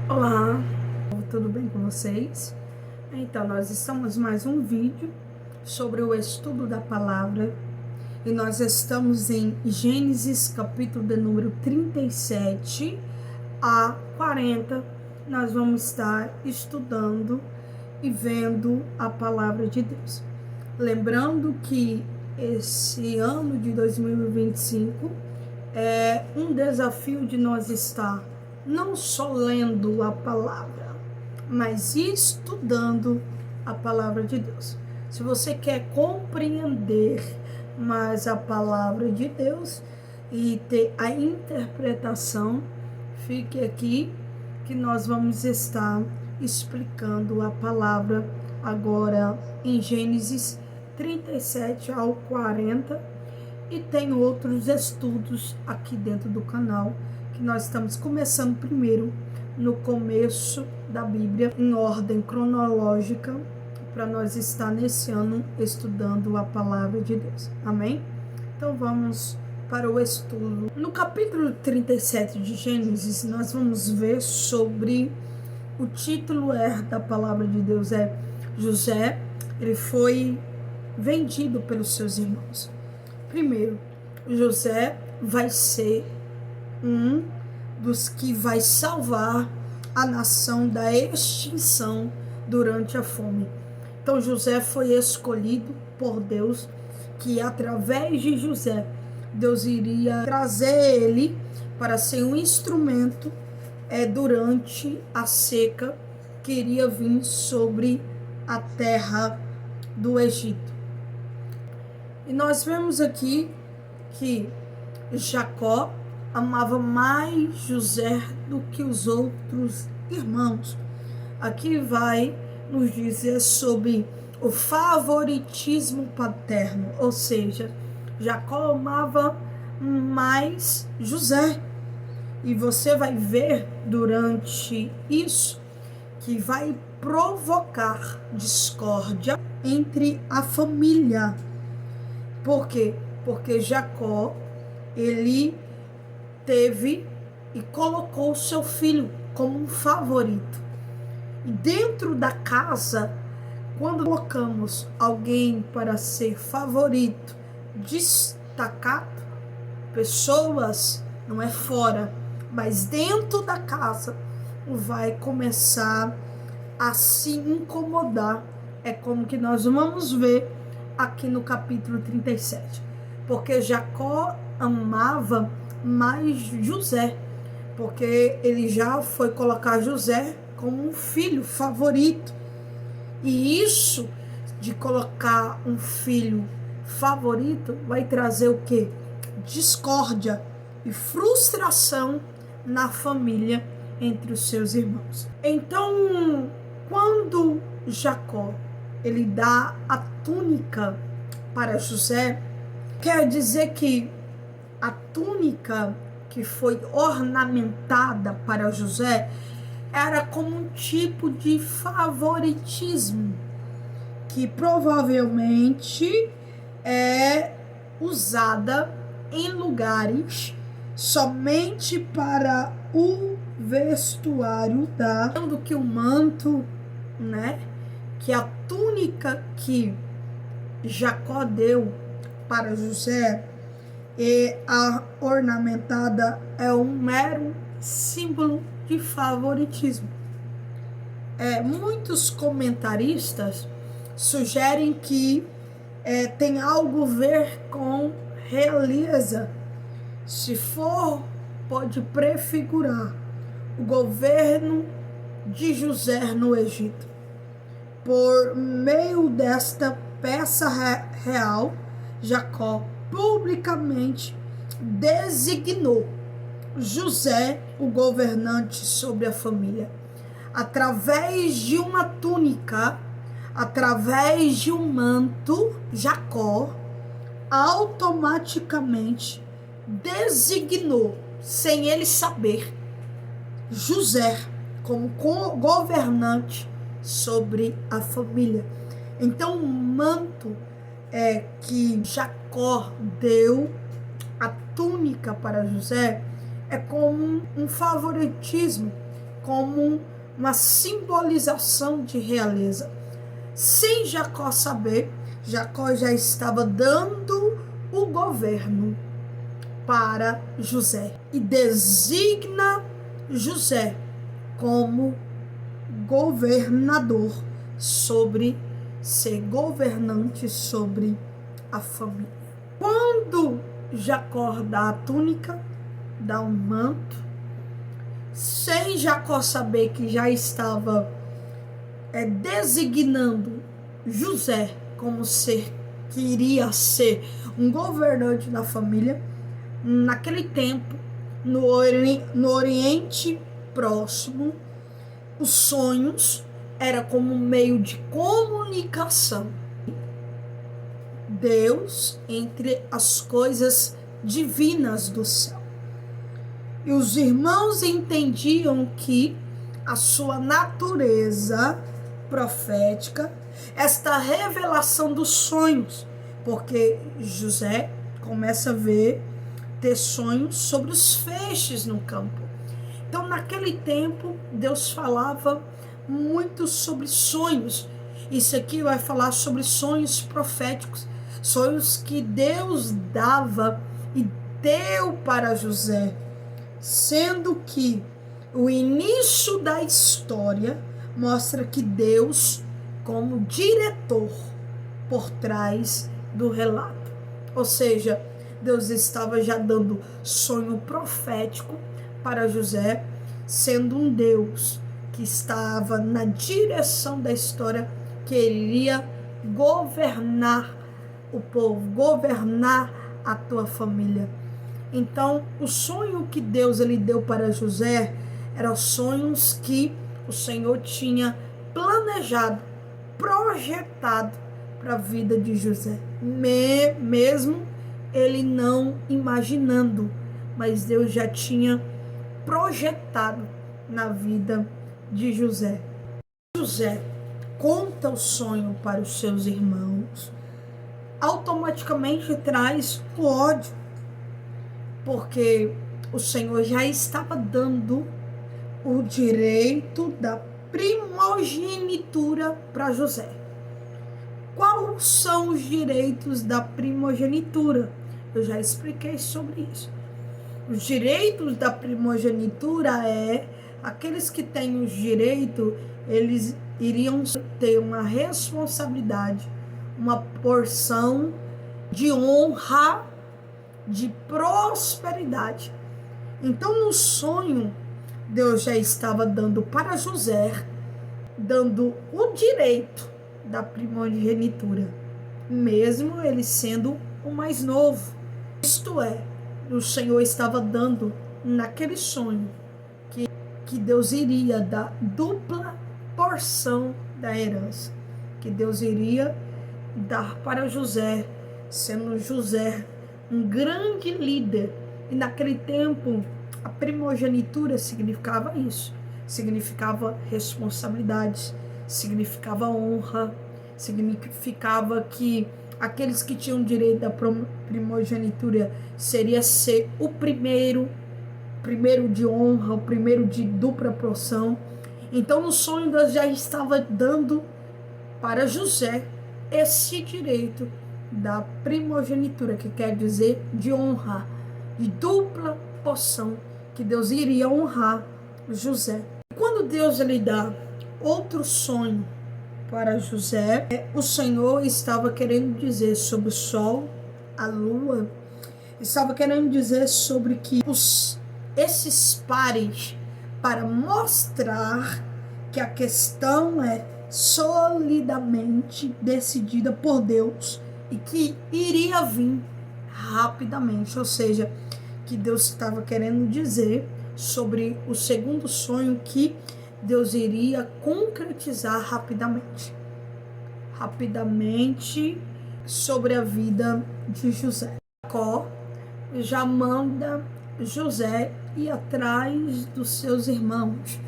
Olá, tudo bem com vocês? Então, nós estamos mais um vídeo sobre o estudo da palavra e nós estamos em Gênesis capítulo de número 37 a 40. Nós vamos estar estudando e vendo a palavra de Deus. Lembrando que esse ano de 2025 é um desafio de nós estar não só lendo a palavra, mas estudando a palavra de Deus. Se você quer compreender mais a palavra de Deus e ter a interpretação, fique aqui que nós vamos estar explicando a palavra agora em Gênesis 37 ao 40, e tem outros estudos aqui dentro do canal que nós estamos começando primeiro no começo da Bíblia, em ordem cronológica, para nós estar nesse ano estudando a palavra de Deus. Amém? Então vamos para o estudo. No capítulo 37 de Gênesis, nós vamos ver sobre o título da palavra de Deus é José. Ele foi vendido pelos seus irmãos. Primeiro, José vai ser um dos que vai salvar a nação da extinção durante a fome. Então José foi escolhido por Deus, que através de José, Deus iria trazer ele para ser um instrumento durante a seca que iria vir sobre a terra do Egito. E nós vemos aqui que Jacó amava mais José do que os outros irmãos. Aqui vai nos dizer sobre o favoritismo paterno, ou seja, Jacó amava mais José. E você vai ver durante isso que vai provocar discórdia entre a família. Por quê? Porque Jacó, ele teve e colocou seu filho como um favorito. E dentro da casa, quando colocamos alguém para ser favorito, destacado, pessoas, não é fora, mas dentro da casa, vai começar a se incomodar. É como que nós vamos ver aqui no capítulo 37. Porque Jacó amava mais José, porque ele já foi colocar José como um filho favorito. E isso de colocar um filho favorito vai trazer o quê? Discórdia e frustração na família entre os seus irmãos. Então, quando Jacó ele dá a túnica para José, quer dizer que a túnica que foi ornamentada para José era como um tipo de favoritismo que provavelmente é usada em lugares somente para o vestuário do que o manto, né? Que a túnica que Jacó deu para José e a ornamentada é um mero símbolo de favoritismo. Muitos comentaristas sugerem que tem algo a ver com realeza. Se for, pode prefigurar o governo de José no Egito. Por meio desta peça real, Jacó publicamente designou José o governante sobre a família. Através de uma túnica, através de um manto, Jacó automaticamente designou, sem ele saber, José como governante sobre a família. Então o manto que Jacó deu, a túnica para José, é como um favoritismo, como uma simbolização de realeza. Sem Jacó saber, Jacó já estava dando o governo para José e designa José como governador ser governante sobre a família. Quando Jacó dá a túnica, dá um manto, sem Jacó saber que já estava designando José como que iria ser um governante da família, naquele tempo, no Oriente Próximo, os sonhos era como um meio de comunicação. Deus entre as coisas divinas do céu. E os irmãos entendiam que a sua natureza profética, esta revelação dos sonhos, porque José começa a ter sonhos sobre os feixes no campo. Então, naquele tempo, Deus falava muito sobre sonhos. Isso aqui vai falar sobre sonhos proféticos, sonhos que Deus dava e deu para José, sendo que o início da história mostra que Deus, como diretor por trás do relato, ou seja, Deus estava já dando sonho profético para José, sendo um Deus que estava na direção da história, que iria governar o povo, governar a tua família. Então, o sonho que Deus ele deu para José eram sonhos que o Senhor tinha planejado, projetado para a vida de José, mesmo ele não imaginando, mas Deus já tinha projetado na vida de José. José conta o sonho para os seus irmãos, automaticamente traz o ódio, porque o Senhor já estava dando o direito da primogenitura para José. Quais são os direitos da primogenitura? Eu já expliquei sobre isso. Os direitos da primogenitura aqueles que têm os direitos, eles iriam ter uma responsabilidade, uma porção de honra, de prosperidade. Então, no sonho, Deus já estava dando para José, dando o direito da primogenitura, mesmo ele sendo o mais novo. Isto é, o Senhor estava dando naquele sonho que Deus iria dar dupla porção da herança, que Deus iria dar para José, sendo José um grande líder. E naquele tempo, a primogenitura significava isso, significava responsabilidades, significava honra, significava que aqueles que tinham direito da primogenitura seria ser o primeiro de honra, o primeiro de dupla porção. Então, no sonho, Deus já estava dando para José esse direito da primogenitura, que quer dizer de honra, de dupla porção, que Deus iria honrar José. Quando Deus lhe dá outro sonho para José, o Senhor estava querendo dizer sobre o sol, a lua, estava querendo dizer sobre que esses pares, para mostrar que a questão é solidamente decidida por Deus e que iria vir rapidamente, ou seja, que Deus estava querendo dizer sobre o segundo sonho, que Deus iria concretizar rapidamente sobre a vida de José. Jacó já manda José ir atrás dos seus irmãos.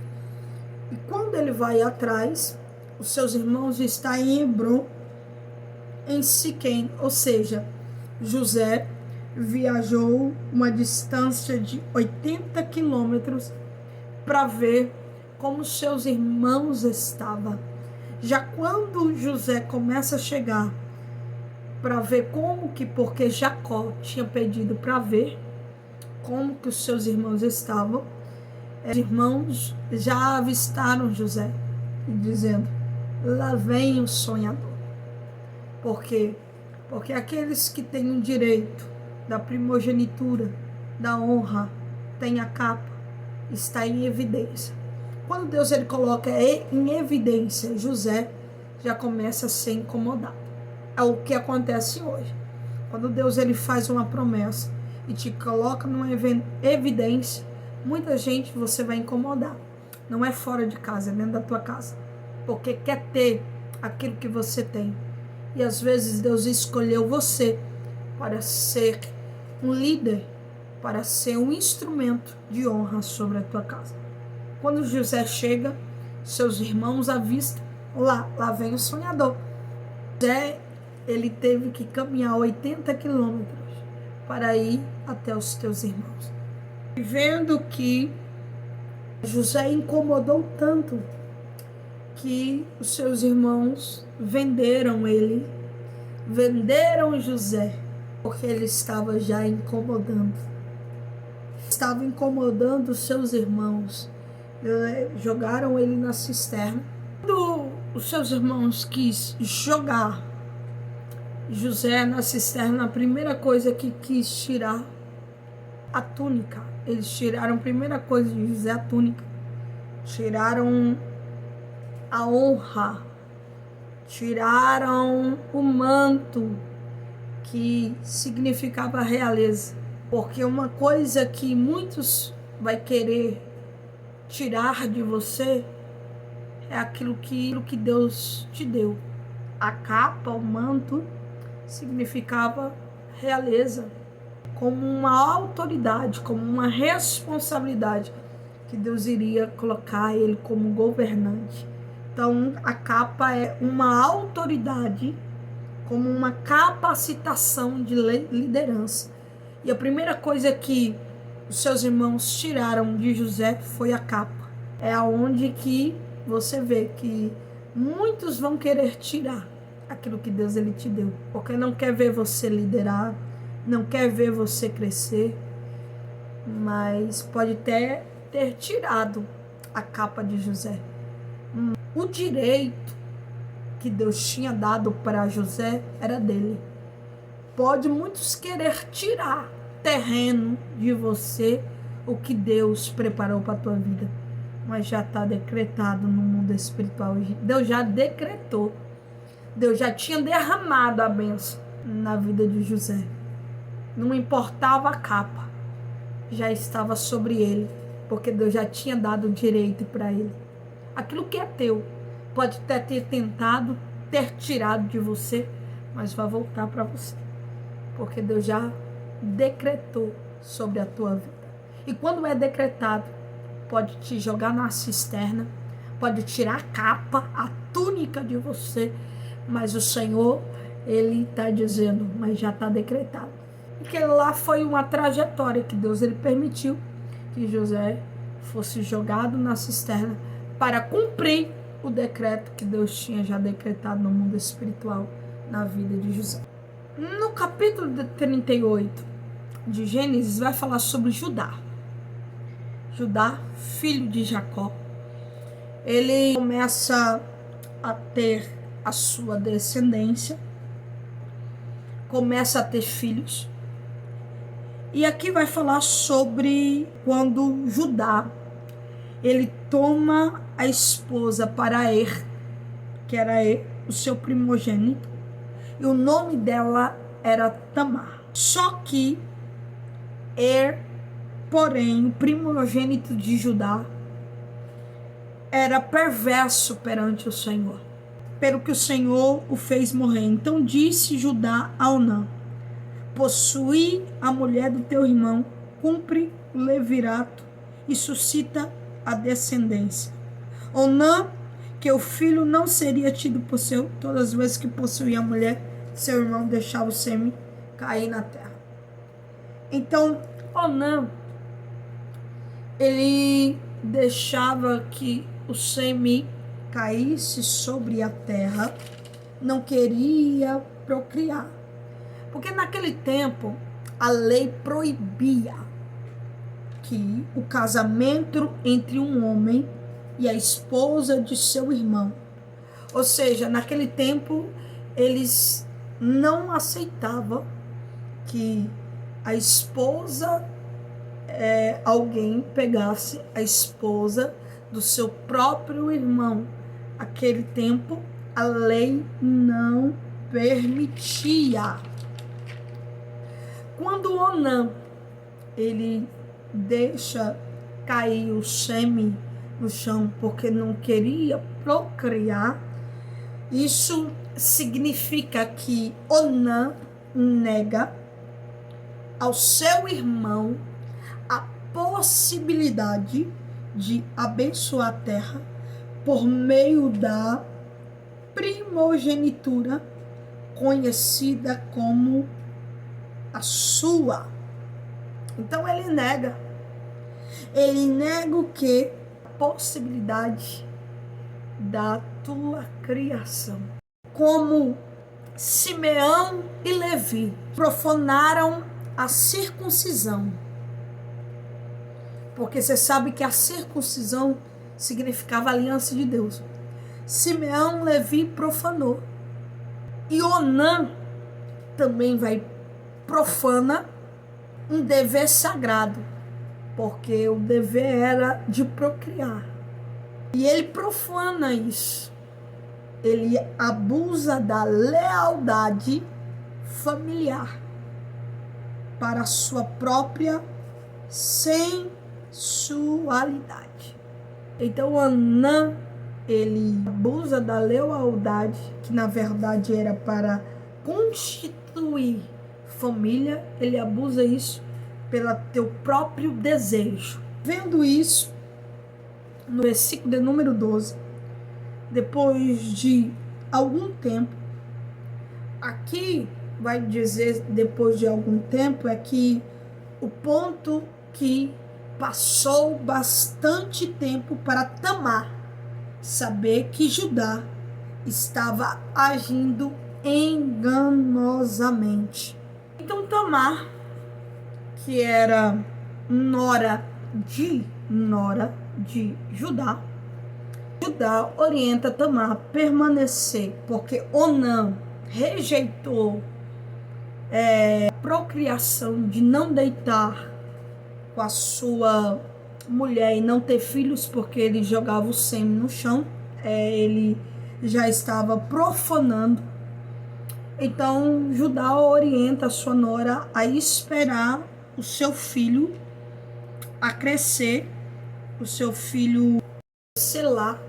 E quando ele vai atrás, os seus irmãos estão em Hebron, em Siquém, ou seja, José viajou uma distância de 80 quilômetros para ver como seus irmãos estavam. Já quando José começa a chegar para ver porque Jacó tinha pedido para ver como que os seus irmãos estavam, os irmãos já avistaram José, dizendo: lá vem o sonhador. Por quê? Porque aqueles que têm o direito da primogenitura, da honra, têm a capa, está em evidência. Quando Deus ele coloca em evidência José, já começa a ser incomodado. É o que acontece hoje. Quando Deus ele faz uma promessa e te coloca numa evidência, muita gente você vai incomodar. Não é fora de casa, é dentro da tua casa. Porque quer ter aquilo que você tem. E às vezes Deus escolheu você para ser um líder, para ser um instrumento de honra sobre a tua casa. Quando José chega, seus irmãos avistam: lá vem o sonhador. José, ele teve que caminhar 80 quilômetros para ir até os teus irmãos. E vendo que José incomodou tanto que os seus irmãos venderam José, porque ele estava já incomodando. Estava incomodando os seus irmãos. Jogaram ele na cisterna. Quando os seus irmãos quis jogar José na cisterna, a primeira coisa que quis tirar a túnica. Eles tiraram a primeira coisa de José, a túnica. Tiraram a honra. Tiraram o manto que significava realeza. Porque uma coisa que muitos vai querer tirar de você é aquilo que Deus te deu. A capa, o manto, significava realeza, como uma autoridade, como uma responsabilidade que Deus iria colocar ele como governante. Então, a capa é uma autoridade, como uma capacitação de liderança. E a primeira coisa que os seus irmãos tiraram de José foi a capa. É aonde que você vê que muitos vão querer tirar aquilo que Deus ele te deu, porque não quer ver você liderar, não quer ver você crescer, mas pode ter tirado a capa de José. O direito que Deus tinha dado para José era dele. Pode muitos querer tirar terreno de você, o que Deus preparou para a tua vida, mas já está decretado no mundo espiritual. Deus já decretou. Deus já tinha derramado a bênção na vida de José. Não importava a capa, já estava sobre ele, porque Deus já tinha dado o direito para ele. Aquilo que é teu, pode até ter tentado, ter tirado de você, mas vai voltar para você, porque Deus já decretou sobre a tua vida. E quando é decretado, pode te jogar na cisterna, pode tirar a capa, a túnica de você, mas o Senhor, ele está dizendo, mas já está decretado. E que lá foi uma trajetória que Deus ele permitiu que José fosse jogado na cisterna para cumprir o decreto que Deus tinha já decretado no mundo espiritual na vida de José. No capítulo 38 de Gênesis vai falar sobre Judá. Judá, filho de Jacó. Ele começa a ter a sua descendência, começa a ter filhos. E aqui vai falar sobre quando Judá, ele toma a esposa para Er, que era o seu primogênito, e o nome dela era Tamar. Só que porém, o primogênito de Judá, era perverso perante o Senhor, pelo que o Senhor o fez morrer. Então disse Judá a Onã: possui a mulher do teu irmão, cumpre o levirato e suscita a descendência. Onã, que o filho não seria tido por seu, todas as vezes que possuía a mulher, seu irmão deixava o sêmen cair na terra. Então, Onã, ele deixava que o sêmen caísse sobre a terra, não queria procriar. Porque naquele tempo a lei proibia que o casamento entre um homem e a esposa de seu irmão. Ou seja, naquele tempo eles não aceitavam que a esposa, alguém pegasse a esposa do seu próprio irmão. Aquele tempo a lei não permitia. Quando Onã ele deixa cair o sêmen no chão porque não queria procriar, isso significa que Onã nega ao seu irmão a possibilidade de abençoar a terra por meio da primogenitura, conhecida como a sua. Então ele nega o que? A possibilidade da tua criação. Como Simeão e Levi profanaram a circuncisão, porque você sabe que a circuncisão significava a aliança de Deus. Simeão, Levi profanou. E Onã também vai profana um dever sagrado, porque o dever era de procriar. E ele profana isso. Ele abusa da lealdade familiar para a sua própria sensualidade. Então Onã, ele abusa da lealdade, que na verdade era para constituir família, ele abusa isso pelo teu próprio desejo. Vendo isso, no versículo de número 12, depois de algum tempo, aqui vai dizer depois de algum tempo, é que o ponto que passou bastante tempo para Tamar saber que Judá estava agindo enganosamente. Então Tamar, que era nora de Judá, orienta Tamar a permanecer, porque Onã rejeitou a procriação, de não deitar com a sua mulher e não ter filhos, porque ele jogava o sêmen no chão, ele já estava profanando. Então Judá orienta a sua nora a esperar o seu filho a crescer, o seu filho Selá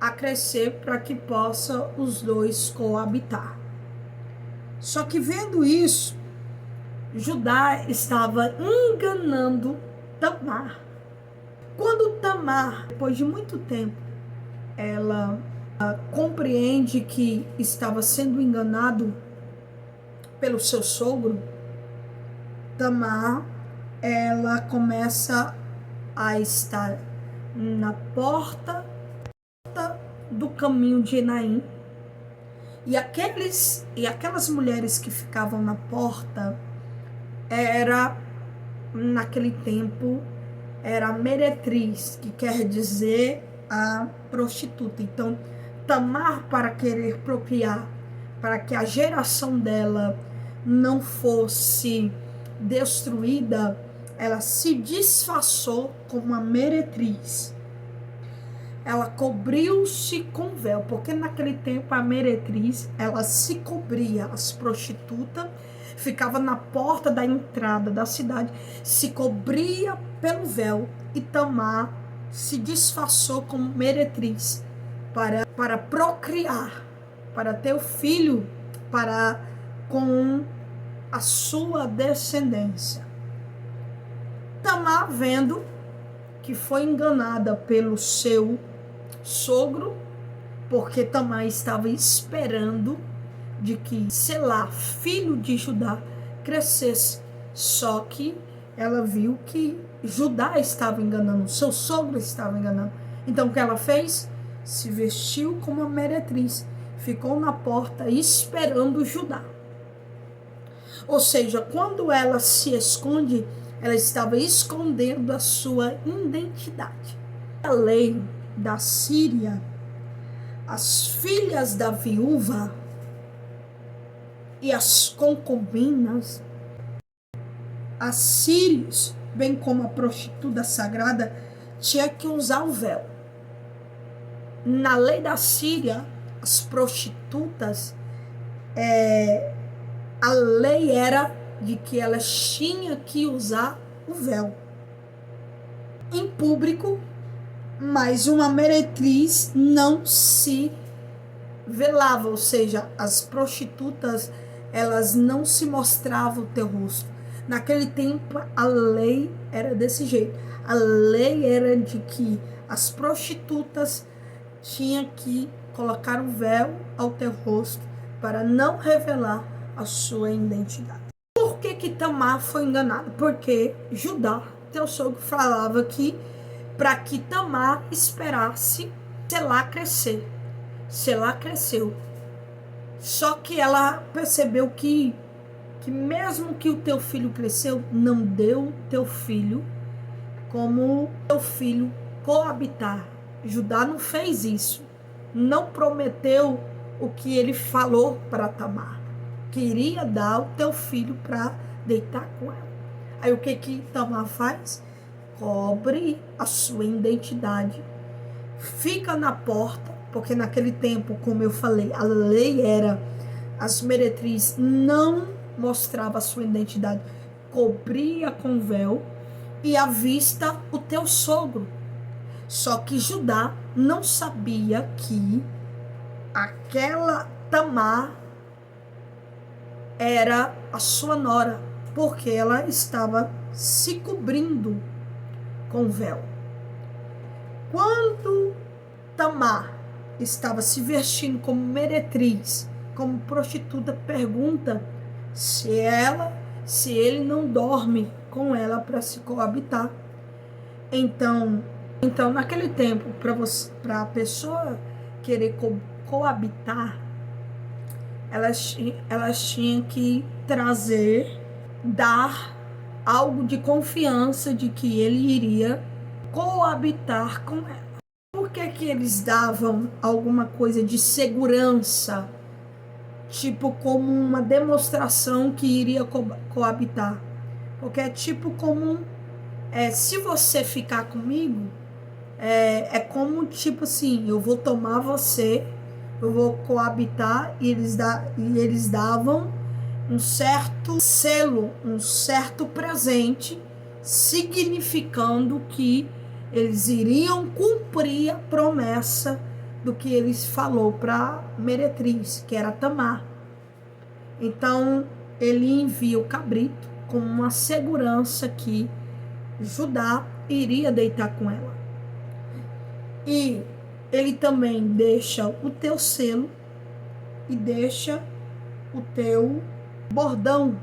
a crescer, para que possa os dois coabitar. Só que vendo isso, Judá estava enganando Tamar. Quando Tamar, depois de muito tempo, ela compreende que estava sendo enganado pelo seu sogro, Tamar, ela começa a estar na porta do caminho de Enaim, e aquelas mulheres que ficavam na porta naquele tempo era a meretriz, que quer dizer a prostituta. Então Tamar, para querer procriar, para que a geração dela não fosse destruída, ela se disfarçou como uma meretriz. Ela cobriu-se com véu, porque naquele tempo a meretriz, ela se cobria, as prostitutas ficava na porta da entrada da cidade, se cobria pelo véu, e Tamar se disfarçou como meretriz para procriar, para ter o filho com a sua descendência. Tamar, vendo que foi enganada pelo seu sogro, porque Tamar estava esperando de que Selá, filho de Judá, crescesse, só que ela viu que Judá estava enganando, seu sogro estava enganando. Então o que ela fez? Se vestiu como uma meretriz, ficou na porta esperando Judá. Ou seja, quando ela se esconde, ela estava escondendo a sua identidade. A lei da Síria, as filhas da viúva e as concubinas, assírios, bem como a prostituta sagrada, tinha que usar o véu. Na lei da Síria, as prostitutas, a lei era de que elas tinham que usar o véu em público, mas uma meretriz não se velava, ou seja, as prostitutas, elas não se mostravam o teu rosto. Naquele tempo, a lei era desse jeito. A lei era de que as prostitutas tinham que colocar o véu ao teu rosto para não revelar a sua identidade. Por que Tamar foi enganada? Porque Judá, teu sogro, falava que para que Tamar esperasse Selá crescer. Selá cresceu. Só que ela percebeu que mesmo que o teu filho cresceu, não deu teu filho como teu filho coabitar. Judá não fez isso. Não prometeu o que ele falou para Tamar. Queria dar o teu filho para deitar com ela. Aí o que Tamar faz? Cobre a sua identidade. Fica na porta, porque naquele tempo, como eu falei, a lei era, as meretrizes não mostrava a sua identidade, cobria com véu e avista o teu sogro. Só que Judá não sabia que aquela Tamar era a sua nora, porque ela estava se cobrindo com véu. Quando Tamar estava se vestindo como meretriz, como prostituta, pergunta se ele não dorme com ela para se coabitar. Então naquele tempo, para a pessoa querer coabitar, elas tinham que dar algo de confiança de que ele iria coabitar com ela. Por que eles davam alguma coisa de segurança, tipo como uma demonstração que iria coabitar? Porque é tipo como, se você ficar comigo, é como tipo assim, eu vou tomar você, eu vou coabitar, e eles davam um certo selo, um certo presente, significando que eles iriam cumprir a promessa do que eles falou para meretriz, que era Tamar. Então, ele envia o cabrito como uma segurança que Judá iria deitar com ela. E ele também deixa o teu selo e deixa o teu bordão.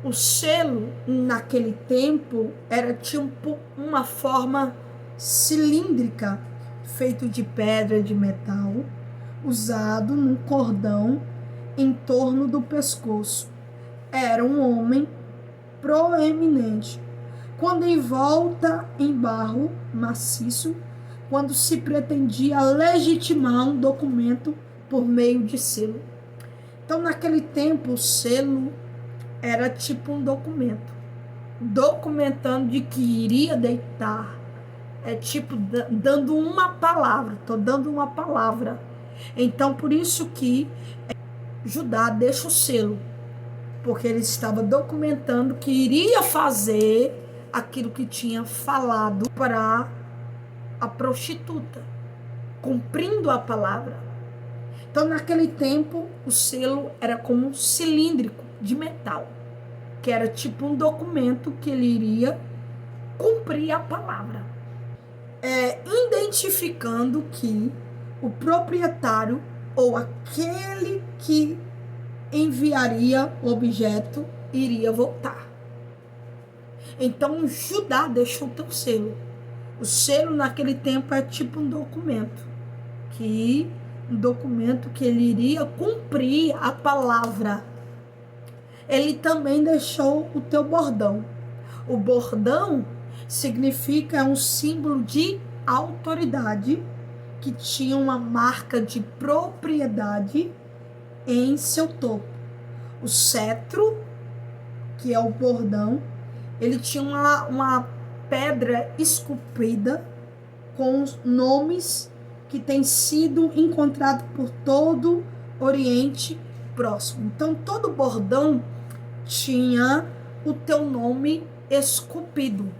O selo, naquele tempo, era tipo uma forma cilíndrica, feito de pedra de metal, usado num cordão em torno do pescoço. Era um homem proeminente, quando envolta em barro maciço, quando se pretendia legitimar um documento por meio de selo. Então, naquele tempo, o selo era tipo um documento, documentando de que iria deitar. É tipo dando uma palavra, estou dando uma palavra. Então, por isso que Judá deixa o selo, porque ele estava documentando que iria fazer aquilo que tinha falado para a prostituta, cumprindo a palavra. Então, naquele tempo, o selo era como um cilíndrico de metal, que era tipo um documento que ele iria cumprir a palavra, identificando que o proprietário ou aquele que enviaria o objeto iria voltar. Então Judá deixou o teu selo. O selo naquele tempo é tipo um documento que ele iria cumprir a palavra. Ele também deixou o teu bordão. O bordão significa um símbolo de autoridade que tinha uma marca de propriedade em seu topo. O cetro, que é o bordão, ele tinha uma pedra esculpida com os nomes que têm sido encontrados por todo o Oriente Próximo. Então, todo bordão tinha o teu nome esculpido.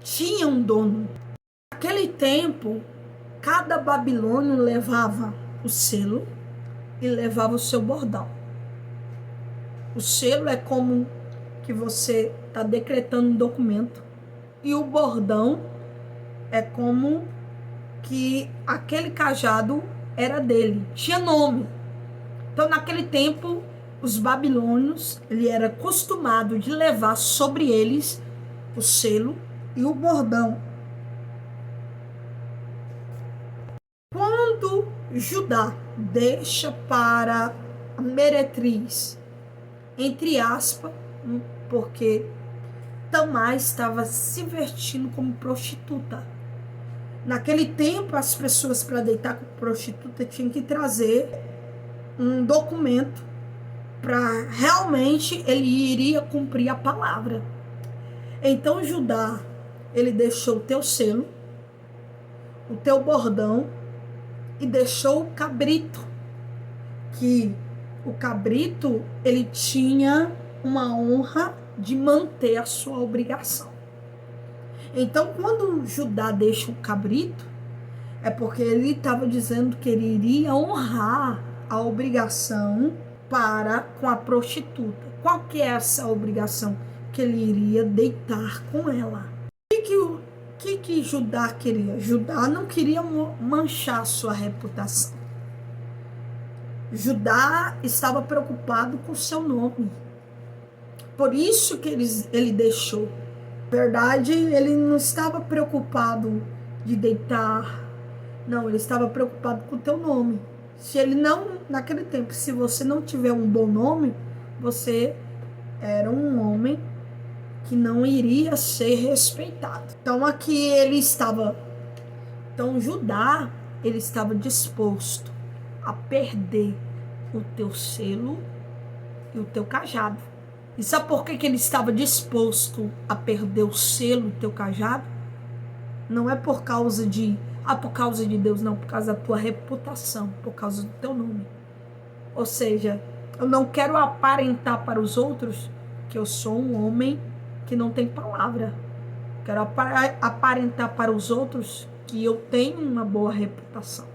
Tinha um dono. Naquele tempo, cada babilônio levava o selo e levava o seu bordão. O selo é como que você está decretando um documento, e o bordão é como que aquele cajado era dele, tinha nome. Então, naquele tempo, os babilônios, ele era acostumado de levar sobre eles o selo e o bordão. Quando Judá deixa para a meretriz, entre aspas, porque Tamar estava se vestindo como prostituta. Naquele tempo, as pessoas para deitar com prostituta tinham que trazer um documento para realmente ele iria cumprir a palavra. Então Judá, ele deixou o teu selo, o teu bordão, e deixou o cabrito, que o cabrito ele tinha uma honra de manter a sua obrigação. Então, quando Judá deixa o cabrito, é porque ele estava dizendo que ele iria honrar a obrigação para com a prostituta. Qual que é essa obrigação? Que ele iria deitar com ela. O que Judá queria? Judá não queria manchar sua reputação. Judá estava preocupado com seu nome. Por isso que ele deixou. Na verdade, ele não estava preocupado de deitar. Não, ele estava preocupado com o teu nome. Se ele não, naquele tempo, se você não tiver um bom nome, você era um homem que não iria ser respeitado. Então aqui ele estava. Então Judá, ele estava disposto a perder o teu selo e o teu cajado. E sabe por que ele estava disposto a perder o selo e o teu cajado? Não é por causa de Deus, não, por causa da tua reputação, por causa do teu nome. Ou seja, eu não quero aparentar para os outros que eu sou um homem que não tem palavra. Quero aparentar para os outros que eu tenho uma boa reputação.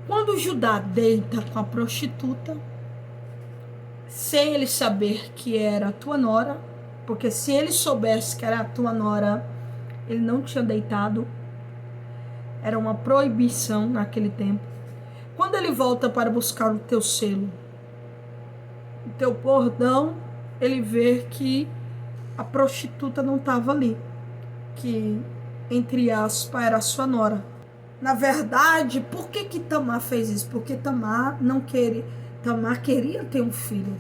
Quando Judá deita com a prostituta, sem ele saber que era a tua nora, porque se ele soubesse que era a tua nora, ele não tinha deitado. Era uma proibição naquele tempo. Quando ele volta para buscar o teu selo, o teu bordão, ele vê que a prostituta não estava ali, que, entre aspas, era a sua nora. Na verdade, por que Tamar fez isso? Porque Tamar queria ter um filho.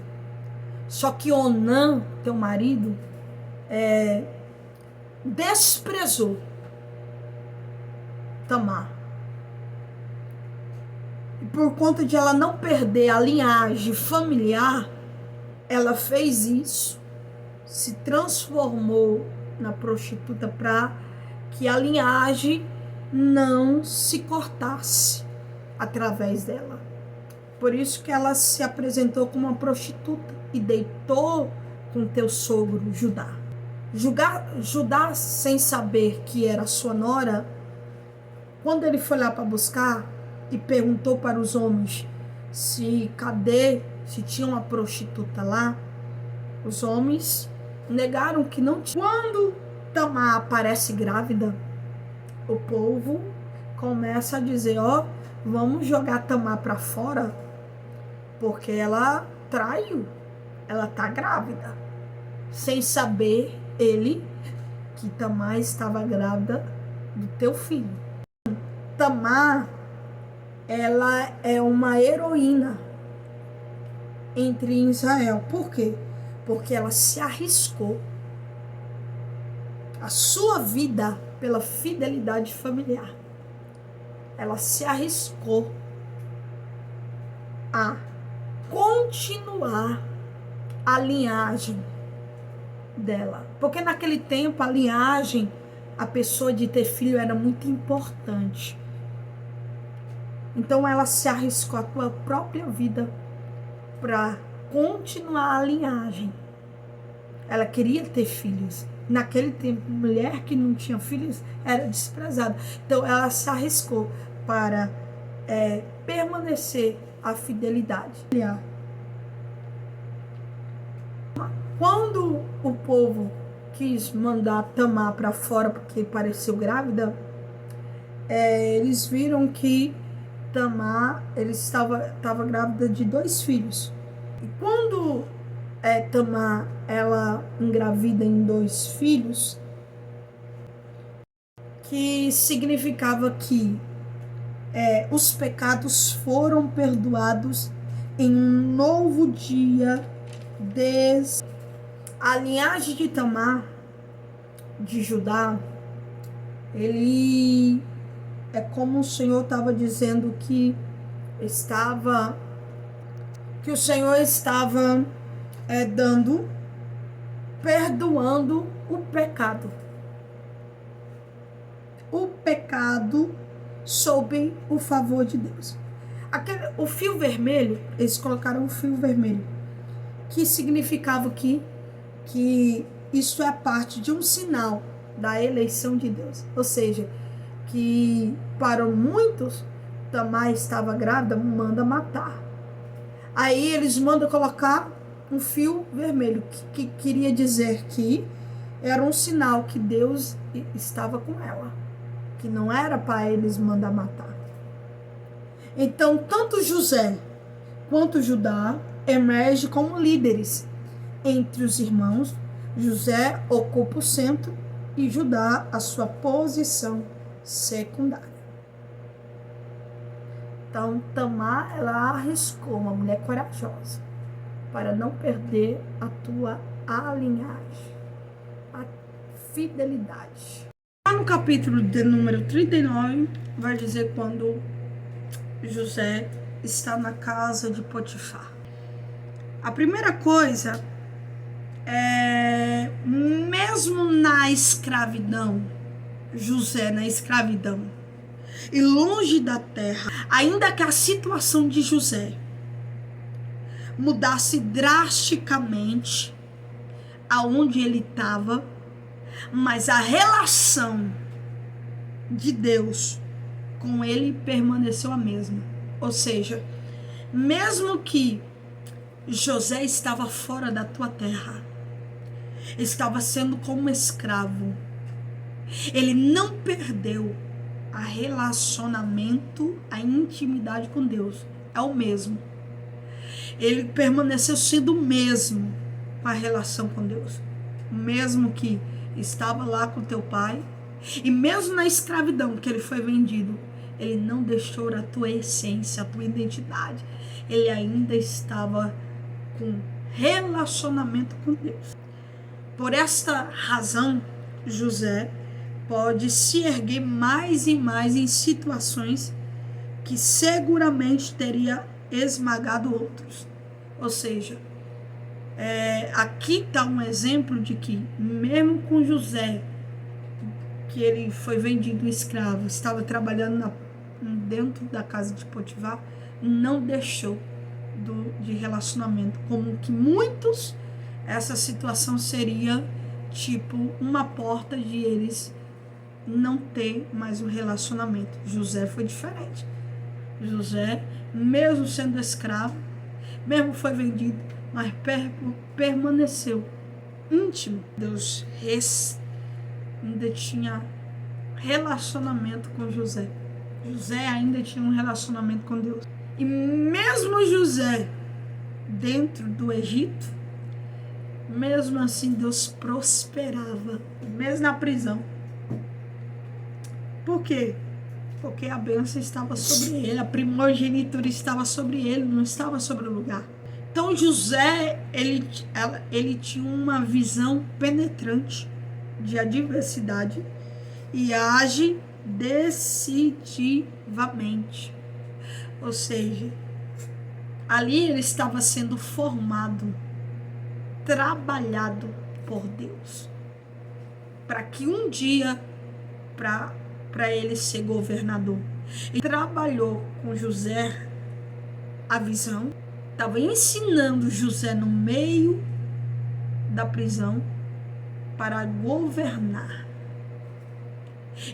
Só que Onã, teu marido, desprezou Tamar. E por conta de ela não perder a linhagem familiar, ela fez isso, se transformou na prostituta para que a linhagem não se cortasse através dela. Por isso que ela se apresentou como uma prostituta e deitou com teu sogro Judá. Judá, sem saber que era sua nora, quando ele foi lá para buscar e perguntou para os homens se tinha uma prostituta lá, os homens negaram que não tinha. Quando Tamar aparece grávida, o povo começa a dizer, vamos jogar Tamar para fora, porque ela traiu, ela tá grávida. sem saber ele que Tamar estava grávida do teu filho. Tamar, ela é uma heroína entre Israel. Por quê? Porque ela se arriscou a sua vida pela fidelidade familiar. Ela se arriscou a continuar a linhagem dela. Porque naquele tempo a linhagem, a pessoa de ter filho era muito importante. Então ela se arriscou a sua própria vida para continuar a linhagem. Ela queria ter filhos. Naquele tempo, mulher que não tinha filhos era desprezada. Então ela se arriscou para permanecer a fidelidade. Quando o povo quis mandar Tamar para fora porque pareceu grávida, eles viram que Tamar estava grávida de 2 filhos. E quando Tamar ela engravida em 2 filhos, que significava que os pecados foram perdoados em um novo dia. A linhagem de Tamar, de Judá, ele é como o Senhor estava dizendo que o Senhor estava perdoando o pecado. O pecado sob o favor de Deus. O fio vermelho, eles colocaram um fio vermelho, que significava que isso é parte de um sinal da eleição de Deus. Ou seja, que para muitos, Tamar estava grávida, manda matar. Aí eles mandam colocar um fio vermelho, que queria dizer que era um sinal que Deus estava com ela, que não era para eles mandar matar. Então, tanto José quanto Judá emergem como líderes entre os irmãos. José ocupa o centro e Judá a sua posição secundária. Então, Tamar, ela arriscou, uma mulher corajosa, para não perder a tua linhagem, a fidelidade. Lá no capítulo de número 39, vai dizer quando José está na casa de Potifar. A primeira coisa mesmo na escravidão, José na escravidão, e longe da terra, ainda que a situação de José mudasse drasticamente aonde ele estava, mas a relação de Deus com ele permaneceu a mesma. Ou seja, mesmo que José estava fora da tua terra, estava sendo como escravo, ele não perdeu a relacionamento, a intimidade com Deus. É o mesmo. Ele permaneceu sendo o mesmo com a relação com Deus. O mesmo que estava lá com teu pai. E mesmo na escravidão que ele foi vendido, ele não deixou a tua essência, a tua identidade. Ele ainda estava com relacionamento com Deus. Por esta razão, José pode se erguer mais e mais em situações que seguramente teria esmagado outros. Ou seja, aqui está um exemplo de que mesmo com José, que ele foi vendido escravo, estava trabalhando dentro da casa de Potifar, não deixou de relacionamento, como que muitos, essa situação seria tipo uma porta de eles não ter mais um relacionamento. José foi diferente. José, mesmo sendo escravo, mesmo foi vendido, mas permaneceu íntimo. Deus ainda tinha relacionamento com José. José ainda tinha um relacionamento com Deus. E mesmo José dentro do Egito, mesmo assim Deus prosperava, mesmo na prisão. Por quê? Porque a bênção estava sobre ele, a primogenitura estava sobre ele, não estava sobre o lugar. Então José, ele tinha uma visão penetrante de adversidade e age decisivamente. Ou seja, ali ele estava sendo formado, trabalhado por Deus, para que um dia, para ele ser governador. Ele trabalhou com José a visão, estava ensinando José no meio da prisão para governar.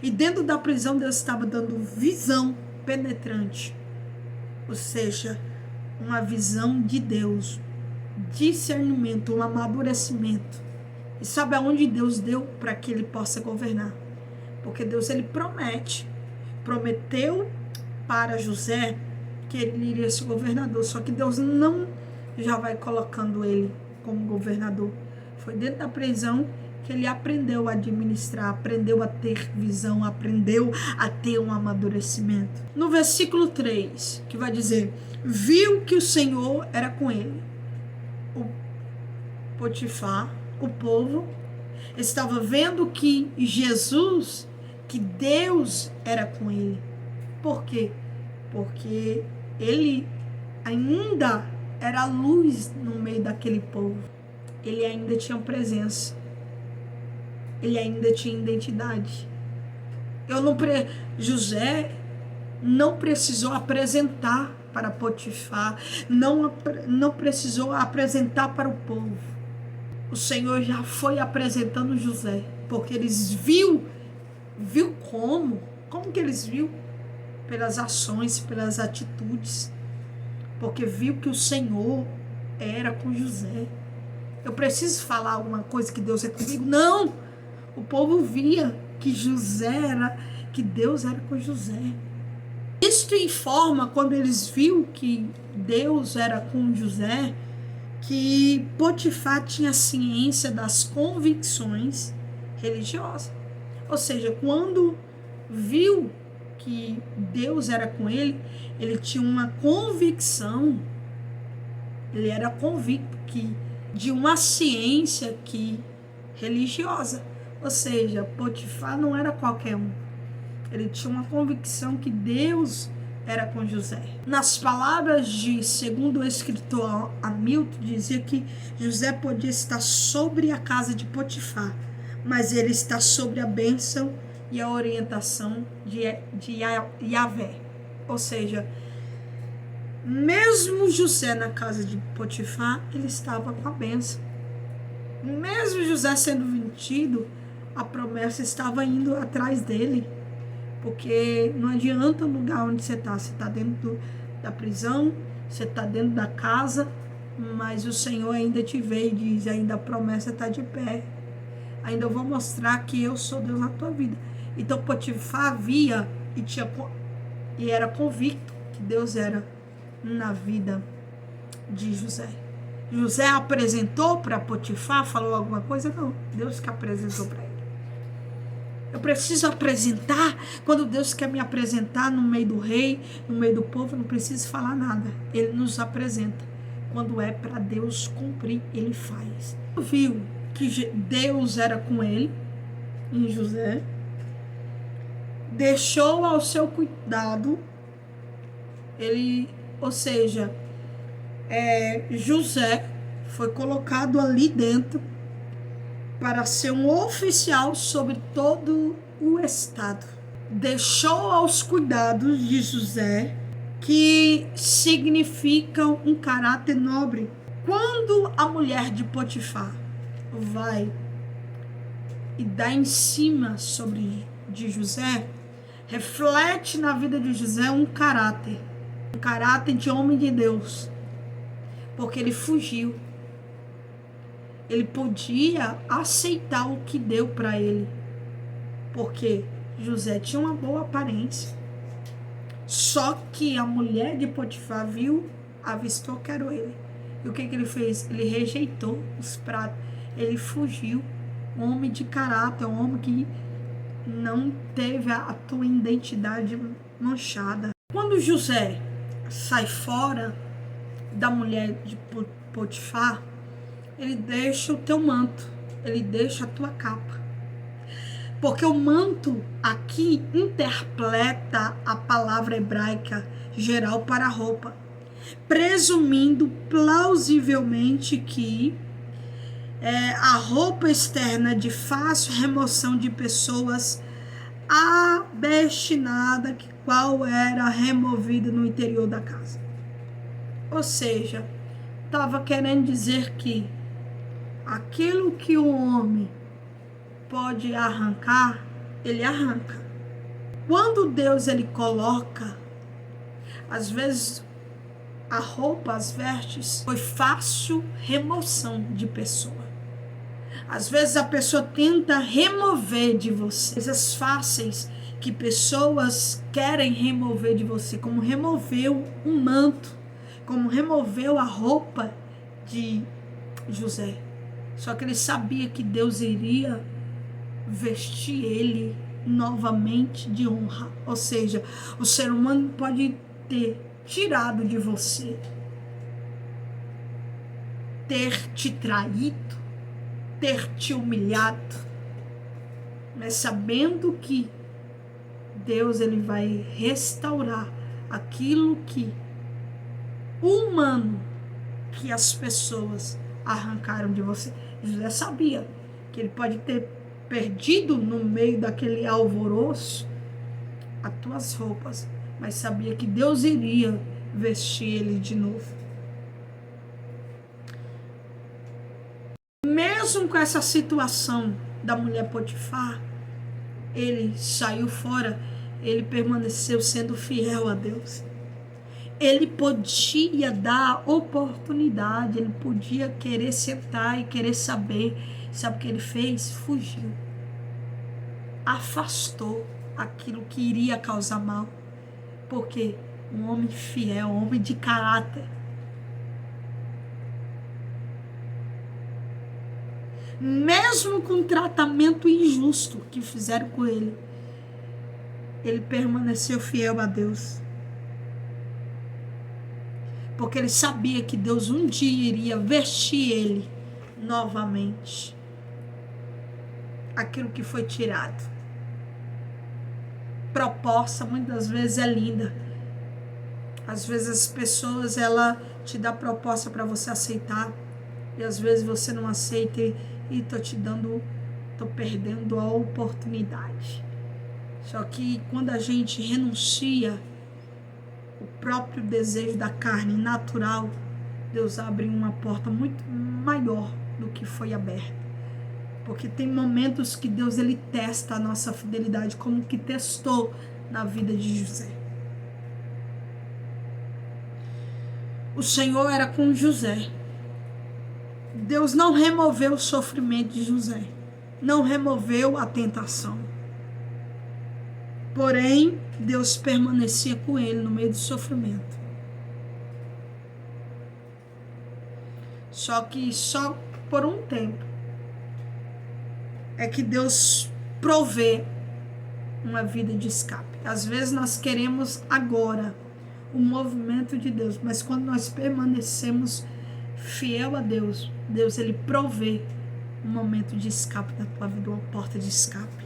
E dentro da prisão Deus estava dando visão penetrante, ou seja, uma visão de Deus, discernimento, um amadurecimento. E sabe aonde Deus deu para que ele possa governar? Porque Deus, ele prometeu para José que ele iria ser governador, só que Deus não já vai colocando ele como governador. Foi dentro da prisão que ele aprendeu a administrar, aprendeu a ter visão, aprendeu a ter um amadurecimento. No versículo 3, que vai dizer: viu que o Senhor era com ele. O Potifar, o povo, estava vendo que Jesus, que Deus era com ele. Por quê? Porque ele ainda era luz no meio daquele povo. Ele ainda tinha presença. Ele ainda tinha identidade. José não precisou apresentar para Potifar, não precisou apresentar para o povo. O Senhor já foi apresentando José, porque eles viu como que eles viu? Pelas ações, pelas atitudes, porque viu que o Senhor era com José. Eu preciso falar alguma coisa que Deus é comigo? Não! O povo via que que Deus era com José. Isto informa, quando eles viram que Deus era com José, que Potifar tinha ciência das convicções religiosas. Ou seja, quando viu que Deus era com ele, ele tinha uma convicção, ele era convicto de uma ciência religiosa. Ou seja, Potifar não era qualquer um. Ele tinha uma convicção que Deus era com José. Nas palavras segundo o escritor Hamilton, dizia que José podia estar sobre a casa de Potifar, mas ele está sobre a bênção e a orientação de Yahvé. Ou seja, mesmo José na casa de Potifar, ele estava com a bênção. Mesmo José sendo vendido, a promessa estava indo atrás dele. Porque não adianta o lugar onde você está dentro da prisão, você está dentro da casa, mas o Senhor ainda te vê e diz: ainda a promessa está de pé, ainda eu vou mostrar que eu sou Deus na tua vida. Então Potifar via e era convicto que Deus era na vida de José. José apresentou para Potifar, falou alguma coisa? Não, Deus que apresentou para ele. Eu preciso apresentar. Quando Deus quer me apresentar no meio do rei, no meio do povo, eu não preciso falar nada. Ele nos apresenta. Quando é para Deus cumprir, ele faz. Viu que Deus era com ele, em José, deixou ao seu cuidado, José foi colocado ali dentro para ser um oficial sobre todo o estado. Deixou aos cuidados de José, que significam um caráter nobre. Quando a mulher de Potifar vai e dá em cima de José, reflete na vida de José um caráter de homem de Deus, porque ele fugiu. Ele podia aceitar o que deu para ele, porque José tinha uma boa aparência. Só que a mulher de Potifar avistou que era ele. E o que ele fez? Ele rejeitou os pratos. Ele fugiu. Um homem de caráter, um homem que não teve a tua identidade manchada. Quando José sai fora da mulher de Potifar, ele deixa o teu manto, ele deixa a tua capa. Porque o manto aqui interpreta a palavra hebraica geral para roupa, presumindo plausivelmente que a roupa externa de fácil remoção de pessoas abestinada, qual era removida no interior da casa. Ou seja, estava querendo dizer que aquilo que o homem pode arrancar, ele arranca. Quando Deus ele coloca, às vezes a roupa, as vestes, foi fácil remoção de pessoa. Às vezes a pessoa tenta remover de você coisas fáceis que pessoas querem remover de você, como removeu um manto, como removeu a roupa de José. Só que ele sabia que Deus iria vestir ele novamente de honra. Ou seja, o ser humano pode ter tirado de você, ter te traído, ter te humilhado, mas sabendo que Deus ele vai restaurar aquilo que humano que as pessoas arrancaram de você. José sabia que ele pode ter perdido no meio daquele alvoroço as tuas roupas, mas sabia que Deus iria vestir ele de novo. Mesmo com essa situação da mulher Potifar, ele saiu fora, ele permaneceu sendo fiel a Deus. Ele podia dar oportunidade, ele podia querer sentar e querer saber. Sabe o que ele fez? Fugiu. Afastou aquilo que iria causar mal. Porque um homem fiel, um homem de caráter, mesmo com o tratamento injusto que fizeram com ele, ele permaneceu fiel a Deus. Porque ele sabia que Deus um dia iria vestir ele novamente. Aquilo que foi tirado. Proposta muitas vezes é linda. Às vezes as pessoas, ela te dá proposta para você aceitar. E às vezes você não aceita e tô perdendo a oportunidade. Só que quando a gente renuncia o próprio desejo da carne natural, Deus abre uma porta muito maior do que foi aberta. Porque tem momentos que Deus ele testa a nossa fidelidade, como que testou na vida de José. O Senhor era com José. Deus não removeu o sofrimento de José, não removeu a tentação. Porém, Deus permanecia com ele no meio do sofrimento. Só que só por um tempo é que Deus provê uma vida de escape. Às vezes nós queremos agora o movimento de Deus, mas quando nós permanecemos fiel a Deus, Deus ele provê um momento de escape da tua vida, uma porta de escape.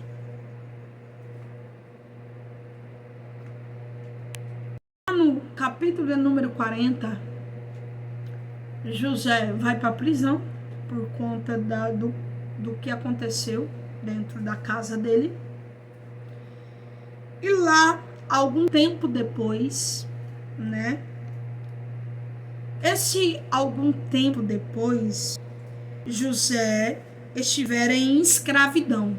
No capítulo número 40, José vai para a prisão por conta do que aconteceu dentro da casa dele. E lá, algum tempo depois, né? Esse algum tempo depois, José estivera em escravidão.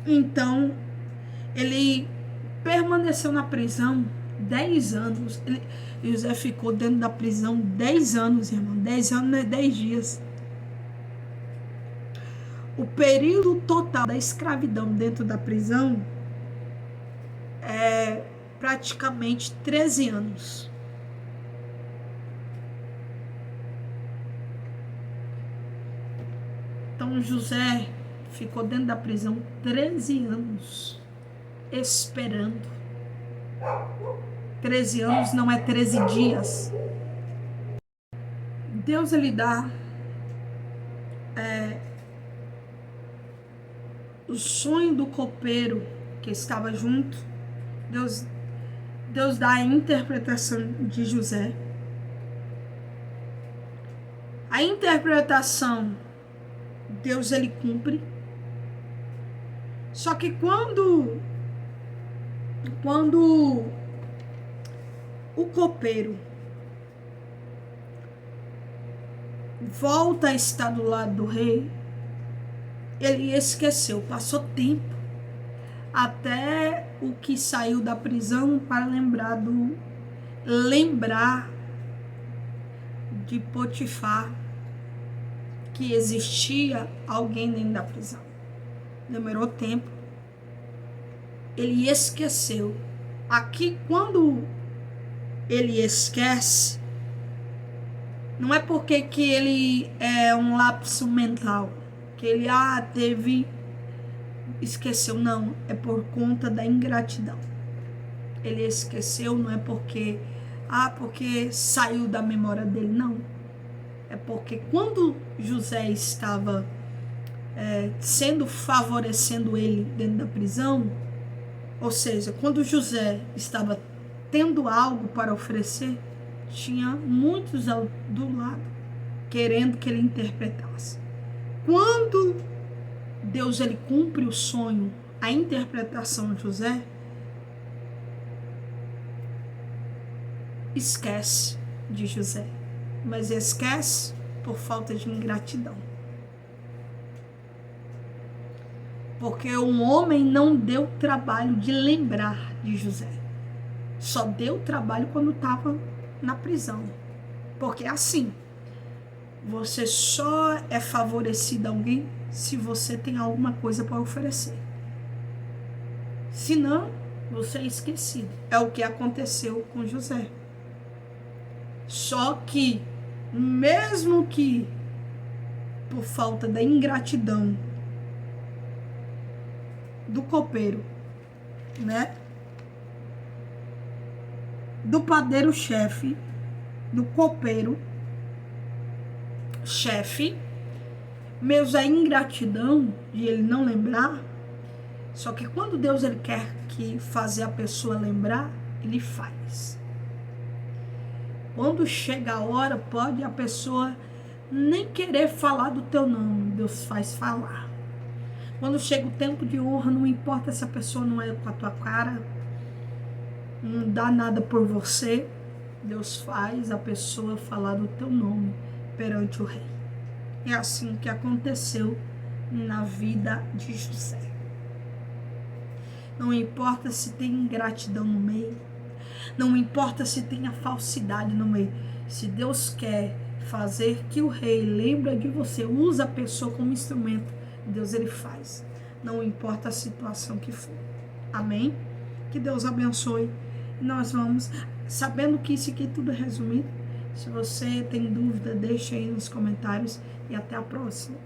Então, ele permaneceu na prisão 10 anos. José ficou dentro da prisão 10 anos, irmão. 10 anos não é 10 dias. O período total da escravidão dentro da prisão é praticamente 13 anos. Então José ficou dentro da prisão 13 anos, esperando. 13 anos não é 13 dias. Deus, ele dá o sonho do copeiro que estava junto. Deus dá a interpretação de José. A interpretação, Deus, ele cumpre. Só que quando o copeiro volta a estar do lado do rei, ele esqueceu, passou tempo até o que saiu da prisão para lembrar de Potifar, que existia alguém dentro da prisão. Demorou tempo. Ele esqueceu. Aqui, quando ele esquece, não é porque que ele é um lapso mental, que ele esqueceu, não, é por conta da ingratidão. Ele esqueceu, não é porque saiu da memória dele, não. É porque quando José estava favorecendo ele dentro da prisão, ou seja, quando José estava tendo algo para oferecer, tinha muitos do lado querendo que ele interpretasse. Quando Deus, ele cumpre o sonho, a interpretação de José, esquece de José, mas esquece por falta de ingratidão. Porque um homem não deu trabalho de lembrar de José, só deu trabalho quando estava na prisão. Porque é assim, você só é favorecido a alguém se você tem alguma coisa para oferecer. Senão, você é esquecido. É o que aconteceu com José. Só que, mesmo que por falta da ingratidão do copeiro, né? Do padeiro-chefe, do copeiro-chefe, mesmo a ingratidão de ele não lembrar, só que quando Deus, ele quer fazer a pessoa lembrar, ele faz. Quando chega a hora, pode a pessoa nem querer falar do teu nome, Deus faz falar. Quando chega o tempo de honra, não importa se a pessoa não é com a tua cara, não dá nada por você, Deus faz a pessoa falar do teu nome perante o rei. É assim que aconteceu na vida de José. Não importa se tem ingratidão no meio, não importa se tem a falsidade no meio, se Deus quer fazer que o rei lembre de você, usa a pessoa como instrumento, Deus, ele faz. Não importa a situação que for. Amém? Que Deus abençoe. Nós vamos, sabendo que isso aqui tudo é resumido, se você tem dúvida, deixa aí nos comentários e até a próxima.